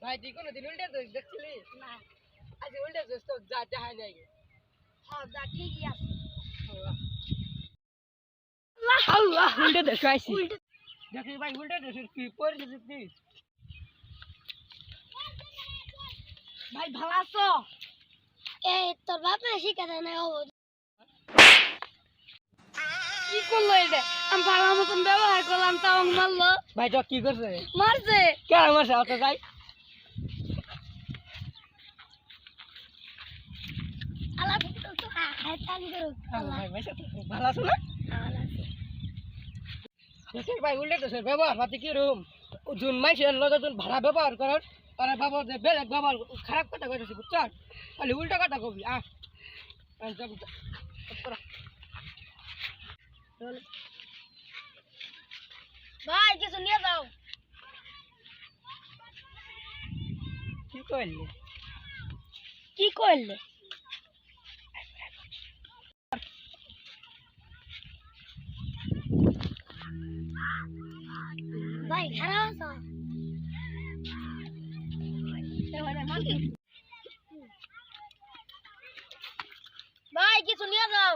ভাই তুই কোনোদিন উল্টে দোষ দেখছিলি না আজ উল্টে দোষ তো যা দেখা যায় হ্যাঁ যা ঠিকই আছে আল্লাহ উল্টে দোষ আইছি দেখি ভাই উল্টে দোষের কি পরিস্থিতি কি ভাই ভালো আছো এই তোর বাপে শিখে দেয় না কি করলো এটা আমি ভালো মতন ব্যবহার করলাম তাও মারলো ভাই তো কি করছে মারছে কেন মারছে অত যাই আল্লাহ তো হাইতান করো ভাই ভাই ভালো আছো না দেখি ভাই উল্টে দোষের ব্যবহার পাতি কি রুম জুন মাইসের লগে জুন ভাড়া ব্যবহার করার তারা বাবা যে বেলেগ ব্যবহার খারাপ কথা কইতেছে বুঝছ খালি উল্টা কথা কবি ভাই কিছু নিয়ে যাও কি করলি কি করলে ভাই খারাপ আছো ভাই কিছু নিয়ে যাও